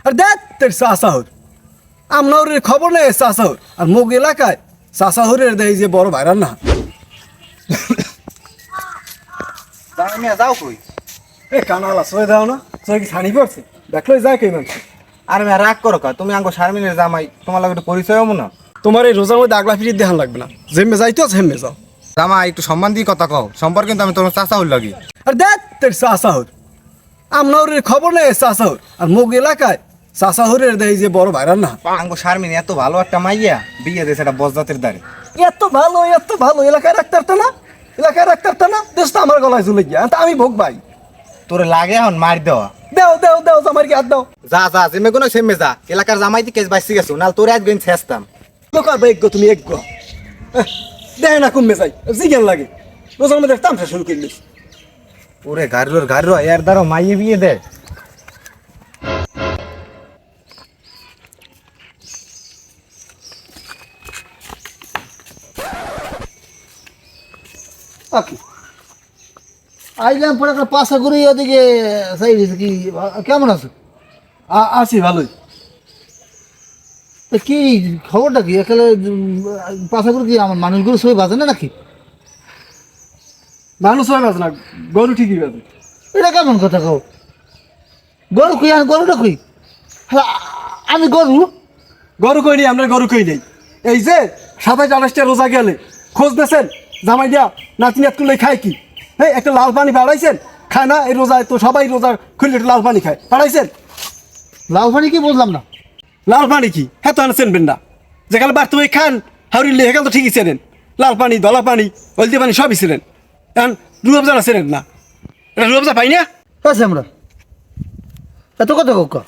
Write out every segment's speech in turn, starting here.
আর দেখ তোর চাষাহর আমনগরের খবর নেই চাষাহর আর মুগ এলাকায় চাষাহরের দেয় যে বড় ভাইরাল না। যাও কই? এ কানালা সয়ে দাও না, সয়ে কি ছানি পড়ছে দেখলো যায় কই মানুষ। আরে মেয়ে রাগ করো কা, তুমি আঙ্গো শারমিনের জামাই, তোমার লাগে একটু পরিচয় হবো না? তোমার এই রোজার মধ্যে আগলা ফিরিয়ে দেখান লাগবে না, যেমে যাইতো সেমে যাও। জামাই একটু সম্মান দিয়ে কথা কও, সম্পর্ক কিন্তু আমি তোমার চাচা হল লাগি। আর দেখ তোর চাষাহর আমনগরের খবর নেই চাষাহর আর মুগ এলাকায় চাষাহরের দেয় যে বড় ভাইরাল না। আঙ্গো শারমিন এত ভালো একটা মাইয়া বিয়ে দিয়েছে একটা বজজাতের দ্বারে। এত ভালো এলাকায় রাখতে পারতো না, এলাকায় রাখতে পারতো না, দেশটা আমার গলায় চলে গিয়া তা আমি ভোগ ভাই। তোরে লাগে এখন মার দেওয়া। দেও দেও দেও জামাই কি হাত দাও। যা যা যেমে কোনো সেমে যা, এলাকার জামাই দিয়ে কেস বাইসি গেছো, নাহলে তোরে একদিন ছেঁচতাম। লোকার ভাগ্য তুমি এক দেখে না কমবে যাই জিজ্ঞান লাগে রোজার মধ্যে তামসা শুরু করলিস। ওরে গাড়ির এর দ্বারা মাইয়ে বিয়ে দে। আইলাম পরে একটা পাশা করে ওদিকে সাইড কি কেমন আছো? আছি ভালোই। তা কি খবরটা কি এখানে পাশা করে কি আমার মানুষগুলো সবাই বাজে না নাকি? মানুষ হয় বাজ না, গরু ঠিকই বাজে। এটা কেমন কথা কও? গরু কই? আমি গরুটা কই? হ্যাঁ, আমি গরু? গরু কই নেই, আমরা গরু কই নেই। এই যে 27-28টা রোজা গেলে খোঁজ দিয়েছেন জামাই দিয়া নাতি নাত করলে খায় কি? হ্যাঁ একটা লাল পানি বাড়াইছেন, খায় না এই রোজায় তো সবাই রোজা খুললে একটু লাল পানি খায়, বাড়াইছেন? লাল পানি কি বুঝলাম না। লাল পানি কি হ্যাঁ তো চেনবেন না, যেখানে বার তুমি খান হাউরিলে হেকাল তো ঠিকই চেনেন, লাল পানি ধলা পানি হলদি পানি সবই ছিলেন, এখন রুয়াবজা না চেনেন না, এটা রুয়াবজা পাই না। আছে আমরা এত কথা কোকা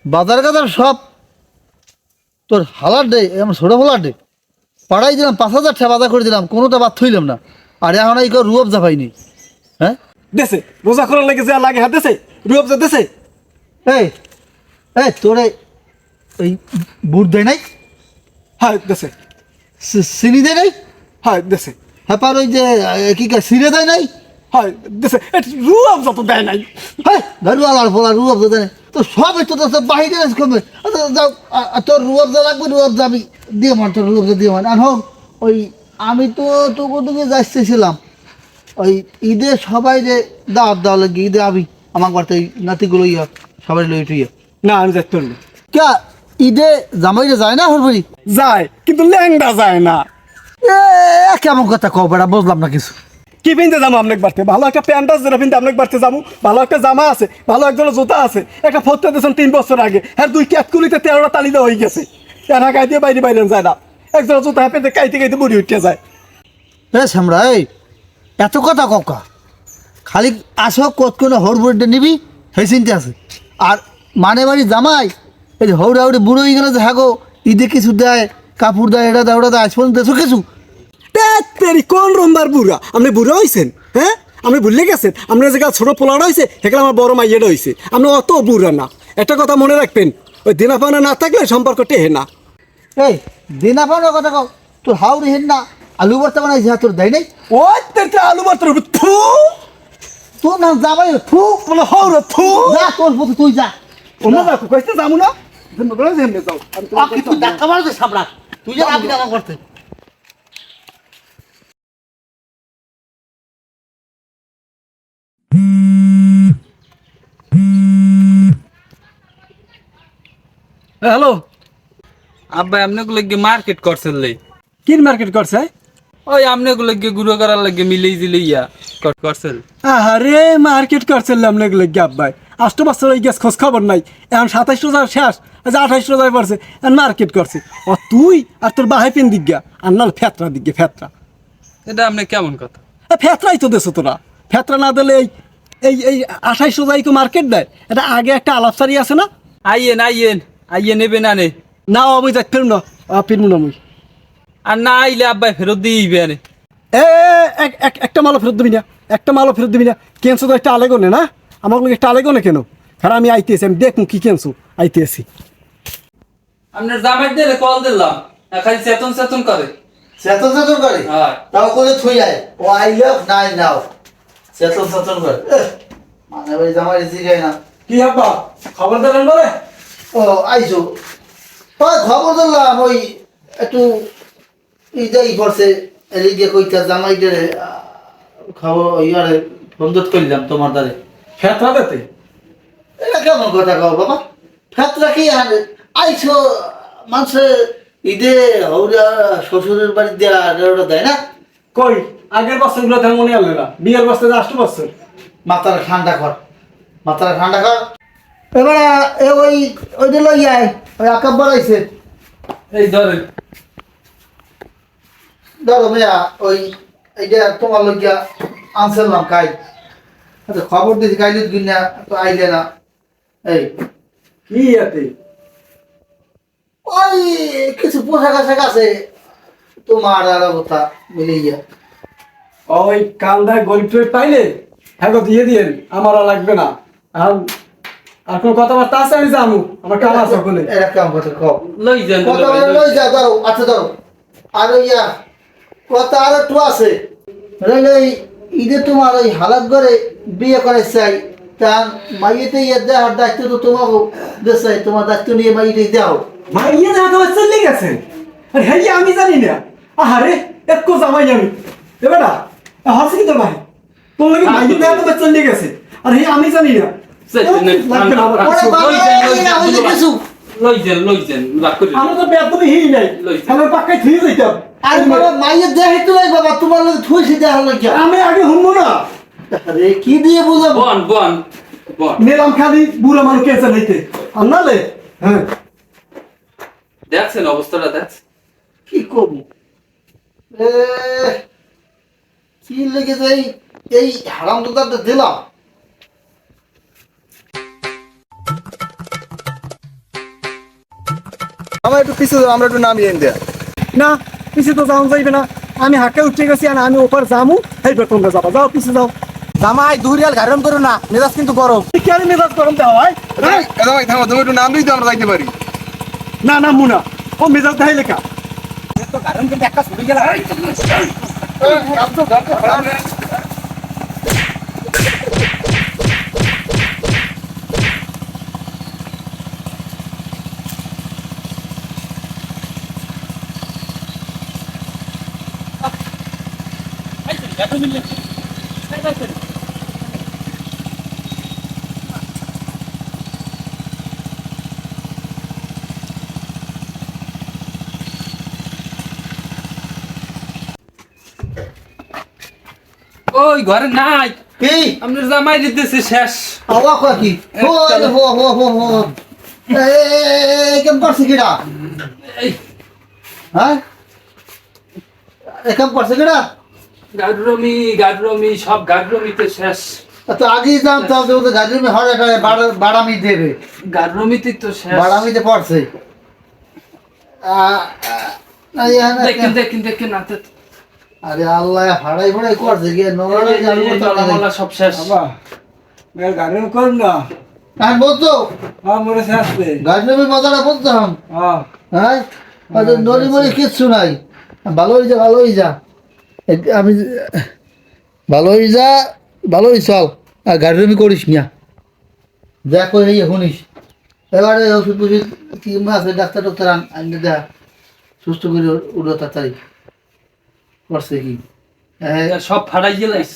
বাজার গাজার সব তোর হালার ডে আমার ছোটো হালার ডে পাড়াই দিলাম 5,000 টাকা বাজার করে দিলাম, কোনোটা বাদ থইলাম না। আর এখন এই রুয়াবজা পাইনি। হ্যাঁ দেশে রোজা করার লাগে যা লাগে হ্যাঁ দেশে রুয়াবজা দেশে। এই এই তোরে ওই বুট দেয় নাই? হ্যাঁ দেশে। চিনি দেয় নাই? হ্যাঁ দেশে। হ্যাঁ পার ওই যে কি সিরে দেয় নাই? হয় দেশে রুয়াবজা তো দেয় নাই। হ্যাঁ রুয়ালার ফোলা রুয়াবজা দেয় নাই তো সব একটু তো বাহিরে কমবে। যাও তোর রুয়াবজা লাগবে, রুয়াবজা আমি দিয়ে মান, তোর রুয়াবজা দিয়ে মান। আর হোক ওই আমি তো তোকে দিকে যাচ্ছিলাম ওই ঈদে সবাই যে দাওয়াত দেওয়া লাগে, ঈদে আমি আমার বাড়িতে নাতিগুলো ইয়া সবাই লই টুইয়া। না আমি যাইতে পারি না। কে ঈদে জামাইরে যায় না হরবরি? যায় কিন্তু ল্যাংডা যায় না। এ কেমন কথা কও বেড়া, বুঝলাম না কিছু। কি পিনতে যাবো আপনাকে বাড়তে, ভালো একটা প্যান্ট আছে যেটা পিনতে আপনাকে বাড়তে যাবো, ভালো একটা জামা আছে, ভালো একজনের জুতা আছে, একটা ফটো দিয়েছেন 3 বছর আগে, হ্যাঁ 2 ক্যাটকুলিতে 13টা তালি দেওয়া হয়ে গেছে, এনা গাই দিয়ে বাইরে বাইরে যায় না, একজনের জুতা পেতে কাইতে কাইতে বুড়ি উঠতে যায়। হ্যাঁ শ্যামরা এই এত কথা ককা খালি আসো কত কোনো হরবরিটা নিবি সেই চিন্তা আছে। আর মানে বাড়ি জামাই এই যে হৌড়া হৌড়ে বুড়ো হয়ে গেলে যে হ্যাঁ গো ঈদে কিছু দেয়, কাপড় দেয়, এটা দেয় ওটা দেয়, আজ পর্যন্ত দেছো কিছু? তেরি কোন রম্বার বুড়া, আপনি বুড়া হয়েছেন? হ্যাঁ আপনি ভুলে গেছেন আপনার যে ছোট পোলাটা হয়েছে সেখানে আমার বড় মাইয়াটা হয়েছে, আপনি অত বুড়া না। একটা কথা মনে রাখবেন, ওই দেনা পাওনা না থাকলে সম্পর্ক টেহে না। এই দিনা পাওয়ার কথা কও, তোর হাওড়ি হেন না আলু ভর্তা বানাইছে তোর দেয় নাই? ওই তেরটা আলু মাত্র থু তোর না জামাই ফু বলে হর থু যা তোর পথে তুই যা। অন্য যাও কইতে যাবো না, যেমনি যাও আমি তোমার আকি তুই ধাক্কা মারছিস সামরা, তুই যা আকি টাকা করতে। হ্যালো আব্বা আমনেগুলো গিয়ে মার্কেট করছেন লে? কিন মার্কেট করছে? ওই আমনেগুলো গিয়ে গুঁড়ো করার লাগে মিলেই দিলে ইয়া করছেন। আরে মার্কেট করছেন আপনাকে লজ্ঞা আব্বাই, 8 বছর হয়ে গেছে খোঁজ খবর নাই, এখন 27 রোজার শেষ, আচ্ছা 28 রোজায় পড়ছে, এখন মার্কেট করছে। ও তুই আর তোর বাহাই পেন দিক গা আর না ফেতরা দিক গে ফেতরা। এটা আপনি কেমন কথা? ফেতরাই তো দেছো তোরা, ফেতরা না দিলে এই এই এই 28 রোজাই তো মার্কেট দেয়, এটা আগে একটা আলাপসারি আছে না? আইয়েন আইয়েন আইয়ে নেবে না নে? না আমি যাই ফেরুন না, ফিরবো না মুই। আর না আইলে আব্বাই ফেরত দিইবে আনে। এ একটা মালও ফেরত দিবি না, একটা মালও ফেরত দিবি না। কেনছো তো একটা আলেগো না, আমার লোক একটা আলেগো না কেন? কারণ আমি আইতেছি, আমি দেখুন কি কেনছো আইতেছি। আপনার জামাই দিলে কল দিলাম, খালি চেতন চেতন করে। চেতন চেতন করে হ্যাঁ তাও করে থুই আয় ও আইলো নাই নাও চেতন চেতন করে মানে ভাই জামাই জিগায় না কি আব্বা খবর দিলেন বলে? ও আইছো ওই খবর দিলাম ওই একটু ইদাই করছে এদিকে কইতা জামাইদের খবর ইয়ারে বন্ধুত করলাম তোমার দ্বারে ফেতরা দিতে? এটা কেমন কথা কও বাবা ফেতরা কি আর আইছো মানুষে ঈদে ওরা শ্বশুরের বাড়ি দেয়া ওটা দেয় না কই আগের বছরগুলো তো মনে আনলে না, বিয়ের বছর 8 বছর। মাথাটা ঠান্ডা কর মাথাটা ঠান্ডা কর এবার ওইটা লই আয় ওই আকাব বাড়াইছে এই ধরেন ধরো ভাইয়া ওই এইটা তোমার লইয়া আনছিলাম কাই আচ্ছা খবর দিয়েছি কাইলে কিনা তো আইলে না এই কি এতে? ওই কিছু পোশাক আশাক আছে তোমার আর কথা মিলিয়ে ওই কান্দায় গরিব টরিব পাইলে হ্যাঁ গো দিয়ে দিয়েন, আমার আর লাগবে না। আর কোন কথাবার্তা আছে আমি জানু, আমার কাম আছে ওখানে। এরা কাম কথা কও লই যান কথা বলে লই যা ধরো আচ্ছা ধরো আর ইয়া কথা আর একটু আছে এই ঈদে তোমার ওই হালাত করে বিয়ে করে চাই তা মাইয়েতে ইয়ে দেওয়ার দায়িত্ব তো তোমাকে দেশাই তোমার দায়িত্ব নিয়ে মাইয়েতে দাও মাইয়া দেখা চলে গেছে, আর হ্যাঁ আমি জানি না। আহারে একটু জামাই আমি এবারা হাসি কিন্তু ভাই তোর লাগে মাইয়া দেখা চলে গেছে, আর হ্যাঁ আমি জানি না। লাগবে না আমার। ওরে বাবা, এই না হইলে কিছু লই যান রাগ করি আমরা তো বেতনই হিই নাই, আমার পাক্কায় থুয়ে যাইতাম। আর বাবা মাইয়ের দেহে তো নাই বাবা তোমার লোক থুইছি দেওয়া লাগে আমি আগে শুনবো না, আরে কি দিয়ে বুঝাবো বন বন বন মেলাম খালি বুড়া মানুষ কেসে নিতে আর নালে হ্যাঁ দেখছেন অবস্থাটা দেখছেন কি করবো এ কি লেগে যাই এই হারাম দাদাটা দিলাম আমার একটু পিছু দাও, আমরা একটু নামিয়ে এনে দেয়া। না পিছে তো যাওয়া যাইবে না, আমি হাঁকে উঠে গেছি আর আমি ওপর যামু, হেইবে তোমরা যাবা, যাও পিছে যাও। জামাই দুরিয়াল গারম করো না, মেজাজ কিন্তু গরম। কেন মেজাজ গরম দেওয়া হয়? হ্যাঁ? জামাই থামো, তুমি একটু নামলেই তো আমরা যাইতে পারি। না না মুনা ও মেজাজ দেয় লেখা। গারম কিন্তু একটা ছুটে গেল। ওই ঘরে নাই কি আপনার জামাই দিতেছে শেষ আওয়া কয় কি হো হো হো হো হো এই কেমন করছে কিরা এই হ্যাঁ কেমন করছে কিরা গাডরমি সব গাডরমিতে শেষ তো আগেই জানতাম যে ওদের গাড়ির হরে বাড়ামি দেবে গাডরমিতে তো শেষ বাড়ামিতে পড়ছে দেখেন না তো আরে আল্লাহ হারাই ফাড়াই করছে গিয়ে তালা সব শেষ গাড়ি কর না, হ্যাঁ বলতো হ্যাঁ মনে আসবে। গাড়ি নেবে মজাটা বলতাম হ্যাঁ হ্যাঁ নড়ি মরি কিচ্ছু নাই ভালোই যা ভালোই যা আমি ভালোই চল আর গাড়ি নেবে করিস না যা করে শুনিস এবারে ওষুধ টষুধ কি আছে ডাক্তার টাক্তার আনতে দেয়া সুস্থ করে উঠো তাড়াতাড়ি করছে কি সব ফাড়াই গেলাইছে